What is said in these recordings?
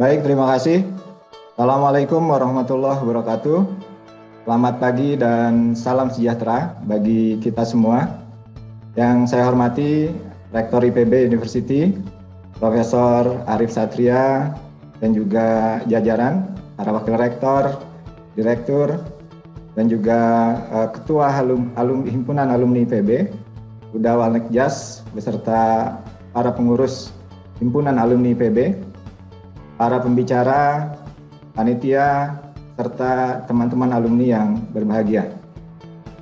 Baik, terima kasih. Assalamualaikum warahmatullahi wabarakatuh. Selamat pagi dan salam sejahtera bagi kita semua. Yang saya hormati Rektor IPB University, Profesor Arif Satria, dan juga jajaran, para wakil rektor, direktur, dan juga Ketua Himpunan Alumni IPB, Uda Walnekjas, beserta para pengurus Himpunan Alumni IPB, para pembicara, panitia, serta teman-teman alumni yang berbahagia.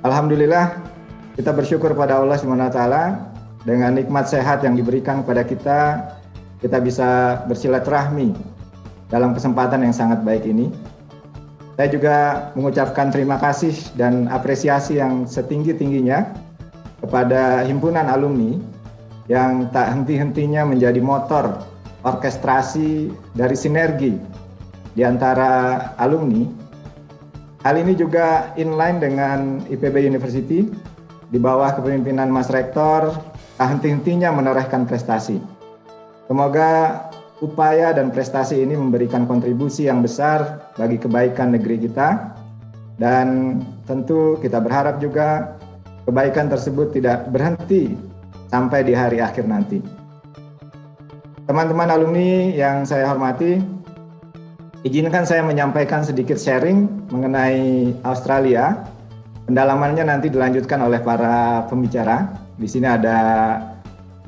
Alhamdulillah, kita bersyukur pada Allah SWT dengan nikmat sehat yang diberikan kepada kita bisa bersilaturahmi dalam kesempatan yang sangat baik ini. Saya juga mengucapkan terima kasih dan apresiasi yang setinggi-tingginya kepada himpunan alumni yang tak henti-hentinya menjadi motor orkestrasi dari sinergi di antara alumni. Hal ini juga inline dengan IPB University di bawah kepemimpinan Mas Rektor tak henti-hentinya menorehkan prestasi. Semoga upaya dan prestasi ini memberikan kontribusi yang besar bagi kebaikan negeri kita, dan tentu kita berharap juga kebaikan tersebut tidak berhenti sampai di hari akhir nanti. Teman-teman alumni yang saya hormati, izinkan saya menyampaikan sedikit sharing mengenai Australia. Pendalamannya nanti dilanjutkan oleh para pembicara. Di sini ada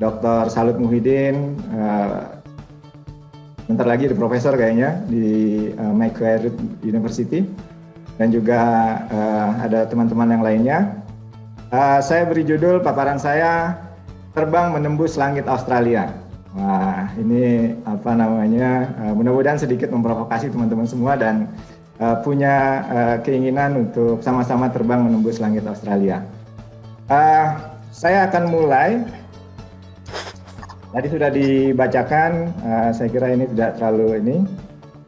Dr. Salut Muhyiddin, bentar lagi di profesor kayaknya di Macquarie University, dan juga ada teman-teman yang lainnya. Saya beri judul paparan saya, Terbang Menembus Langit Australia. Wah, ini mudah-mudahan sedikit memprovokasi teman-teman semua dan punya keinginan untuk sama-sama terbang menembus langit Australia. Saya akan mulai. Tadi sudah dibacakan, saya kira ini tidak terlalu ini.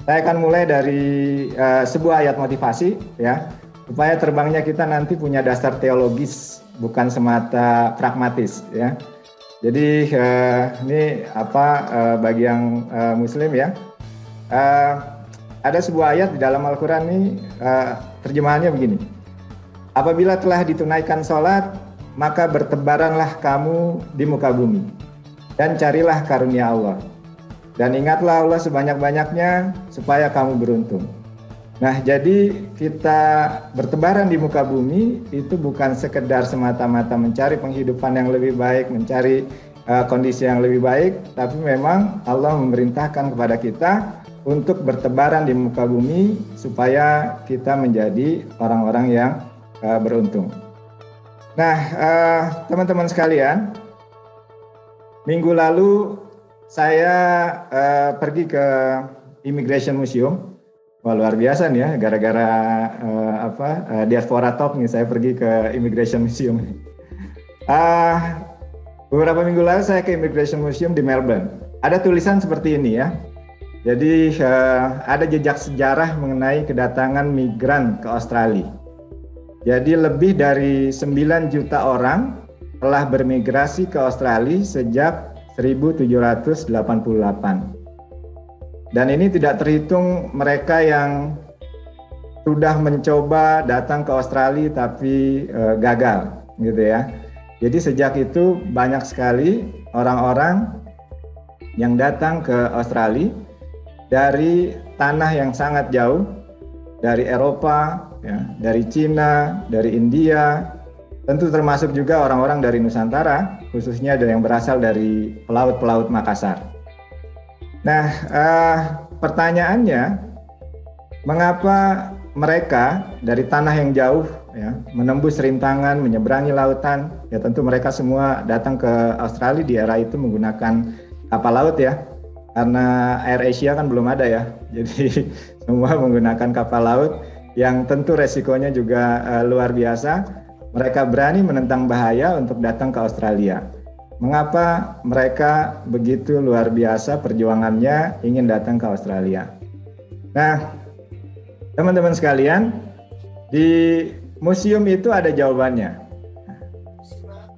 Saya akan mulai dari sebuah ayat motivasi, ya, supaya terbangnya kita nanti punya dasar teologis, bukan semata pragmatis, ya. Jadi ini bagi yang Muslim, ya, ada sebuah ayat di dalam Al-Quran ini, terjemahannya begini: apabila telah ditunaikan sholat, maka bertebaranlah kamu di muka bumi dan carilah karunia Allah, dan ingatlah Allah sebanyak-banyaknya supaya kamu beruntung. Nah, jadi kita bertebaran di muka bumi itu bukan sekedar semata-mata mencari penghidupan yang lebih baik, mencari kondisi yang lebih baik, tapi memang Allah memerintahkan kepada kita untuk bertebaran di muka bumi supaya kita menjadi orang-orang yang beruntung. Nah, teman-teman sekalian, minggu lalu saya pergi ke Immigration Museum. Wah, luar biasa nih ya, gara-gara Diaspora Talk nih saya pergi ke Immigration Museum. Beberapa minggu lalu saya ke Immigration Museum di Melbourne. Ada tulisan seperti ini, ya. Jadi ada jejak sejarah mengenai kedatangan migran ke Australia. Jadi lebih dari 9 juta orang telah bermigrasi ke Australia sejak 1788. Dan ini tidak terhitung mereka yang sudah mencoba datang ke Australia tapi gagal, gitu ya. Jadi sejak itu banyak sekali orang-orang yang datang ke Australia dari tanah yang sangat jauh, dari Eropa, ya, dari Cina, dari India, tentu termasuk juga orang-orang dari Nusantara, khususnya ada yang berasal dari pelaut-pelaut Makassar. Nah, pertanyaannya, mengapa mereka dari tanah yang jauh, ya, menembus rintangan, menyeberangi lautan? Ya, tentu mereka semua datang ke Australia di era itu menggunakan kapal laut, ya, karena Air Asia kan belum ada, ya. Jadi semua menggunakan kapal laut yang tentu resikonya juga luar biasa. Mereka berani menentang bahaya untuk datang ke Australia. Mengapa mereka begitu luar biasa perjuangannya ingin datang ke Australia? Nah, teman-teman sekalian, di museum itu ada jawabannya.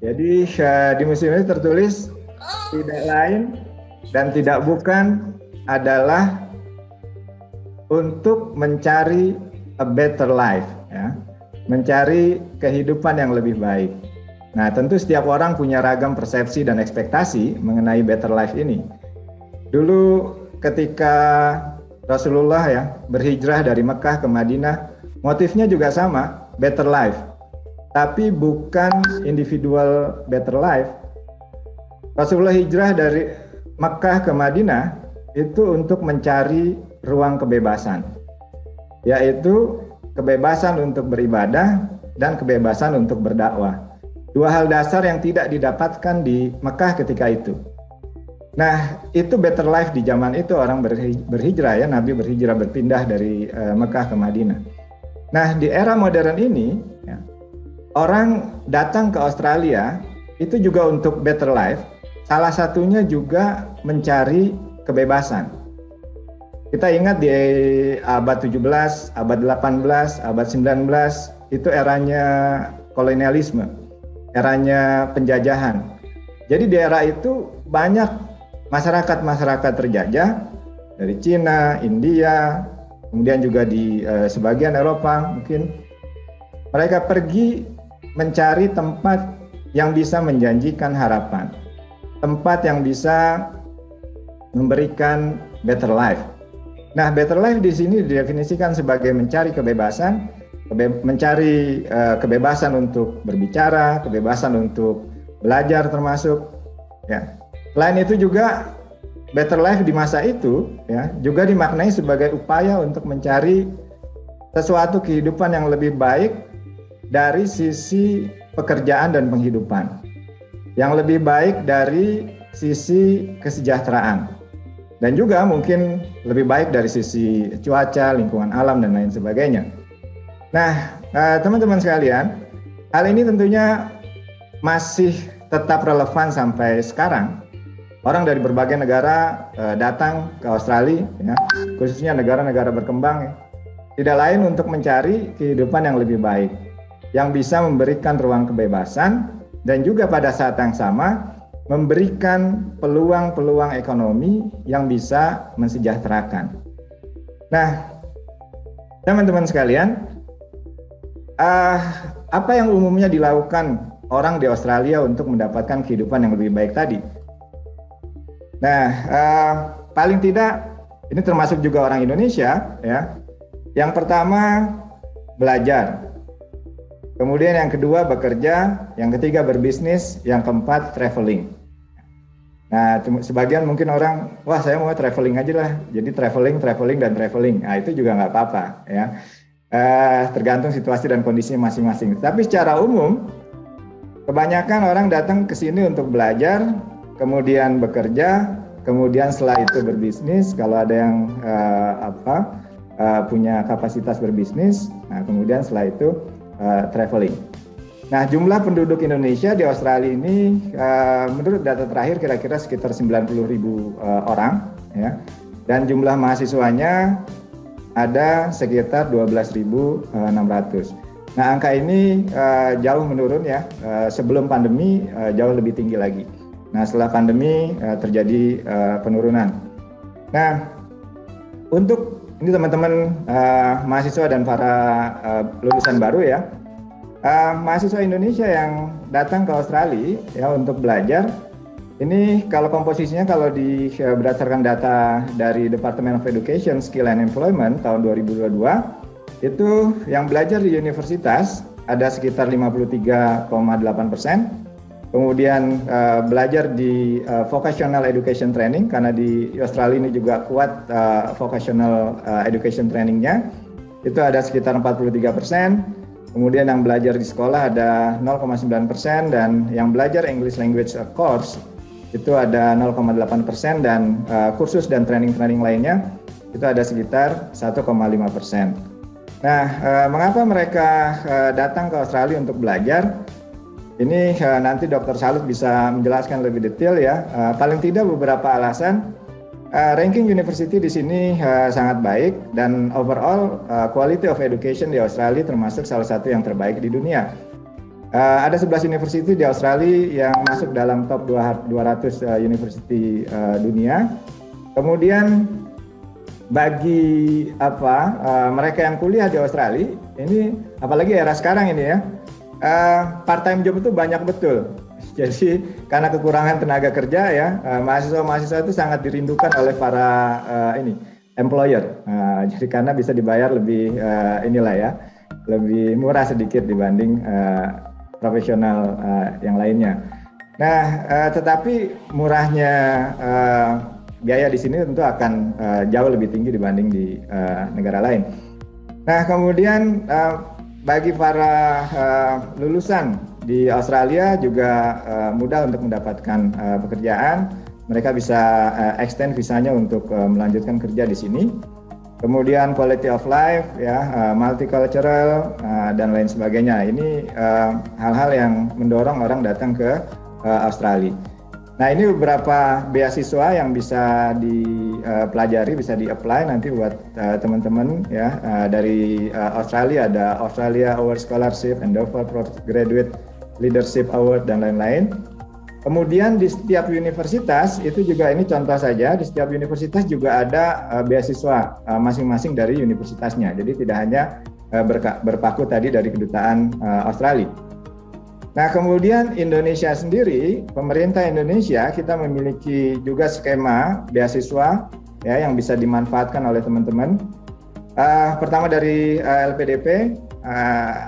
Jadi di museum itu tertulis tidak lain dan tidak bukan adalah untuk mencari a better life, ya, mencari kehidupan yang lebih baik. Nah, tentu setiap orang punya ragam persepsi dan ekspektasi mengenai better life ini. Dulu ketika Rasulullah ya berhijrah dari Mekah ke Madinah, motifnya juga sama, better life. Tapi bukan individual better life. Rasulullah hijrah dari Mekah ke Madinah itu untuk mencari ruang kebebasan, yaitu kebebasan untuk beribadah dan kebebasan untuk berdakwah. Dua hal dasar yang tidak didapatkan di Mekah ketika itu. Nah, itu better life di zaman itu, orang berhijrah ya, Nabi berhijrah berpindah dari Mekah ke Madinah. Nah, di era modern ini, ya, orang datang ke Australia itu juga untuk better life. Salah satunya juga mencari kebebasan. Kita ingat di abad 17, abad 18, abad 19, itu eranya kolonialisme, eranya penjajahan. Jadi di era itu banyak masyarakat terjajah dari Cina, India, kemudian juga di sebagian Eropa mungkin. Mereka pergi mencari tempat yang bisa menjanjikan harapan, tempat yang bisa memberikan better life. Nah, better life di sini didefinisikan sebagai mencari kebebasan, mencari kebebasan untuk berbicara, kebebasan untuk belajar termasuk, ya. Selain itu juga better life di masa itu ya juga dimaknai sebagai upaya untuk mencari sesuatu kehidupan yang lebih baik dari sisi pekerjaan dan penghidupan, yang lebih baik dari sisi kesejahteraan, dan juga mungkin lebih baik dari sisi cuaca, lingkungan alam, dan lain sebagainya. Nah, teman-teman sekalian, hal ini tentunya masih tetap relevan sampai sekarang. Orang dari berbagai negara datang ke Australia, ya, khususnya negara-negara berkembang, ya, tidak lain untuk mencari kehidupan yang lebih baik, yang bisa memberikan ruang kebebasan dan juga pada saat yang sama memberikan peluang-peluang ekonomi yang bisa mensejahterakan. Nah, teman-teman sekalian, apa yang umumnya dilakukan orang di Australia untuk mendapatkan kehidupan yang lebih baik tadi? Nah, paling tidak ini termasuk juga orang Indonesia, ya. Yang pertama belajar, kemudian yang kedua bekerja, yang ketiga berbisnis, yang keempat traveling. Nah, sebagian mungkin orang, wah saya mau traveling aja lah, jadi traveling dan traveling. Nah, itu juga nggak apa-apa, ya. Tergantung situasi dan kondisinya masing-masing. Tapi secara umum, kebanyakan orang datang ke sini untuk belajar, kemudian bekerja, kemudian setelah itu berbisnis. Kalau ada yang punya kapasitas berbisnis, nah kemudian setelah itu traveling. Nah, jumlah penduduk Indonesia di Australia ini menurut data terakhir kira-kira sekitar 90.000 orang, ya. Dan jumlah mahasiswanya ada sekitar 12.600. Nah, angka ini jauh menurun ya. Sebelum pandemi jauh lebih tinggi lagi. Nah, setelah pandemi terjadi penurunan. Nah, untuk ini teman-teman mahasiswa dan para lulusan baru ya, mahasiswa Indonesia yang datang ke Australia ya untuk belajar, ini kalau komposisinya kalau berdasarkan data dari Department of Education, Skill and Employment tahun 2022, itu yang belajar di universitas ada sekitar 53,8%. Kemudian belajar di vocational education training, karena di Australia ini juga kuat vocational education trainingnya, itu ada sekitar 43%. Kemudian yang belajar di sekolah ada 0,9%, dan yang belajar English language course itu ada 0,8%, dan kursus dan training lainnya itu ada sekitar 1,5%. Nah, mengapa mereka datang ke Australia untuk belajar? Ini nanti Dr. Salut bisa menjelaskan lebih detail ya. Paling tidak beberapa alasan. Ranking university di sini sangat baik, dan overall quality of education di Australia termasuk salah satu yang terbaik di dunia. Ada 11 university di Australia yang masuk dalam top 200 university dunia. Kemudian bagi mereka yang kuliah di Australia ini, apalagi era sekarang ini ya, part time job itu banyak betul. Jadi karena kekurangan tenaga kerja ya, mahasiswa-mahasiswa itu sangat dirindukan oleh para employer. Jadi karena bisa dibayar lebih lebih murah sedikit dibanding profesional yang lainnya. Nah, tetapi murahnya biaya di sini tentu akan jauh lebih tinggi dibanding di negara lain. Nah, kemudian bagi para lulusan di Australia juga mudah untuk mendapatkan pekerjaan. Mereka bisa extend visanya untuk melanjutkan kerja di sini. Kemudian quality of life, ya, multicultural dan lain sebagainya. Ini hal-hal yang mendorong orang datang ke Australia. Nah, ini beberapa beasiswa yang bisa dipelajari, bisa di-apply nanti buat teman-teman ya. Dari Australia ada Australia Award Scholarship, Endeavour Postgraduate Leadership Award dan lain-lain. Kemudian di setiap universitas itu juga, ini contoh saja, di setiap universitas juga ada beasiswa masing-masing dari universitasnya. Jadi tidak hanya berpaku tadi dari kedutaan Australia. Nah, kemudian Indonesia sendiri, pemerintah Indonesia, kita memiliki juga skema beasiswa ya yang bisa dimanfaatkan oleh teman-teman. Pertama dari LPDP,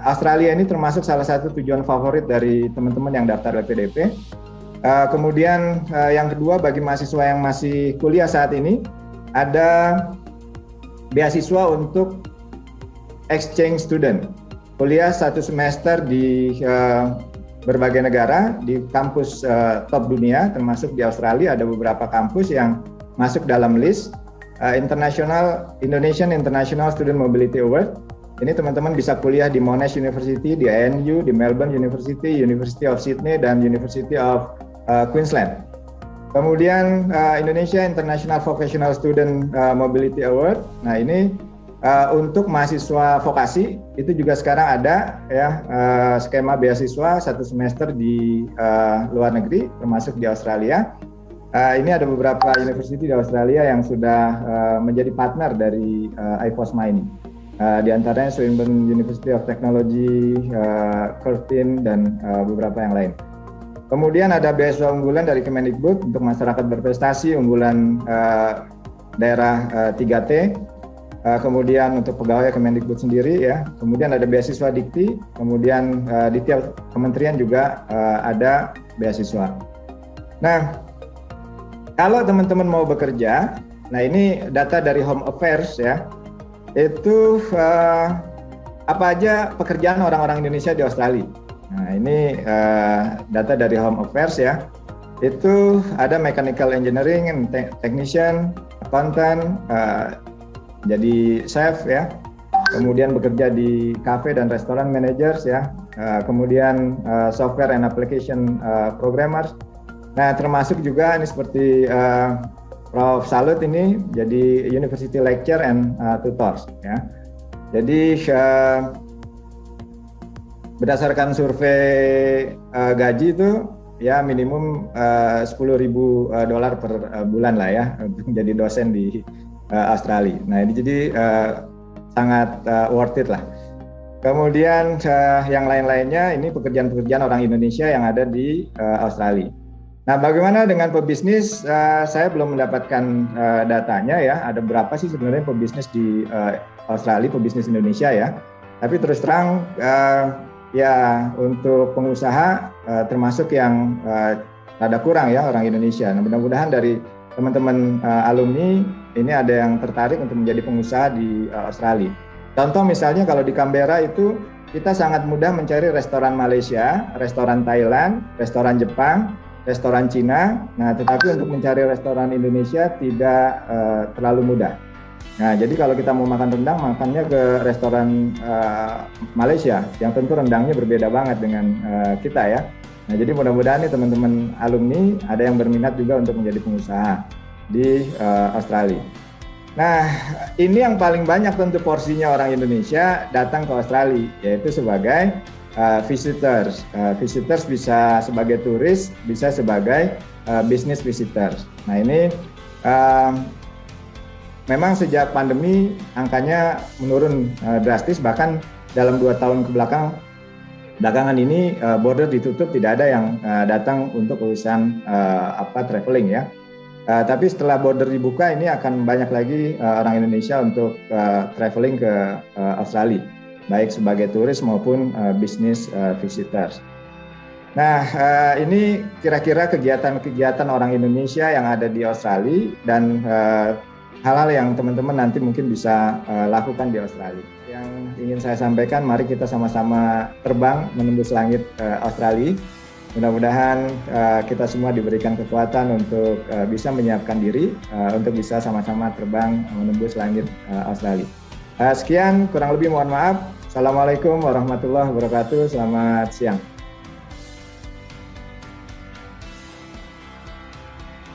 Australia ini termasuk salah satu tujuan favorit dari teman-teman yang daftar LPDP. Kemudian yang kedua, bagi mahasiswa yang masih kuliah saat ini, ada beasiswa untuk exchange student, kuliah 1 semester di berbagai negara, di kampus top dunia, termasuk di Australia ada beberapa kampus yang masuk dalam list Indonesian International Student Mobility Award. Ini teman-teman bisa kuliah di Monash University, di ANU, di Melbourne University, University of Sydney, dan University of Queensland. Kemudian Indonesia International Vocational Student Mobility Award. Nah, ini untuk mahasiswa vokasi itu juga sekarang ada ya skema beasiswa 1 semester di luar negeri, termasuk di Australia. Ini ada beberapa university di Australia yang sudah menjadi partner dari iPOSMA ini. Di antaranya Swinburne University of Technology, Curtin, dan beberapa yang lain. Kemudian ada beasiswa unggulan dari Kemendikbud untuk masyarakat berprestasi, unggulan daerah 3T. Kemudian untuk pegawai Kemendikbud sendiri ya. Kemudian ada beasiswa Dikti. Kemudian di tiap kementerian juga ada beasiswa. Nah, kalau teman-teman mau bekerja, nah ini data dari Home Affairs ya. Itu apa aja pekerjaan orang-orang Indonesia di Australia. Nah, ini data dari Home Affairs ya. Itu ada mechanical engineering, technician, accountant, jadi chef ya. Kemudian bekerja di cafe dan restoran managers ya. Kemudian software and application programmers. Nah, termasuk juga ini seperti Prof. Salut ini jadi university lecturer and tutors ya. Jadi berdasarkan survei gaji itu ya minimum $10.000 per bulan lah ya untuk menjadi dosen di Australia. Nah, ini jadi sangat worth it lah. Kemudian yang lain-lainnya ini pekerjaan-pekerjaan orang Indonesia yang ada di Australia. Nah, bagaimana dengan pebisnis? Saya belum mendapatkan datanya ya. Ada berapa sih sebenarnya pebisnis di Australia, pebisnis Indonesia ya. Tapi terus terang ya untuk pengusaha termasuk yang rada kurang ya orang Indonesia. Nah, mudah-mudahan dari teman-teman alumni ini ada yang tertarik untuk menjadi pengusaha di Australia. Contoh misalnya kalau di Canberra itu kita sangat mudah mencari restoran Malaysia, restoran Thailand, restoran Jepang, restoran Cina. Nah, tetapi untuk mencari restoran Indonesia tidak terlalu mudah. Nah, jadi kalau kita mau makan rendang, makannya ke restoran Malaysia, yang tentu rendangnya berbeda banget dengan kita ya. Nah, jadi mudah-mudahan nih teman-teman alumni ada yang berminat juga untuk menjadi pengusaha di Australia. Nah, ini yang paling banyak tentu porsinya orang Indonesia datang ke Australia, yaitu sebagai visitors. Visitors bisa sebagai turis, bisa sebagai business visitors. Nah, ini memang sejak pandemi angkanya menurun drastis, bahkan dalam 2 tahun belakangan ini border ditutup, tidak ada yang datang untuk urusan traveling ya. Tapi setelah border dibuka ini akan banyak lagi orang Indonesia untuk traveling ke Australia, baik sebagai turis maupun bisnis visitors. Nah, ini kira-kira kegiatan-kegiatan orang Indonesia yang ada di Australia dan hal-hal yang teman-teman nanti mungkin bisa lakukan di Australia. Yang ingin saya sampaikan, mari kita sama-sama terbang menembus langit Australia. Mudah-mudahan kita semua diberikan kekuatan untuk bisa menyiapkan diri untuk bisa sama-sama terbang menembus langit Australia. Sekian, kurang lebih mohon maaf. Assalamualaikum warahmatullahi wabarakatuh. Selamat siang.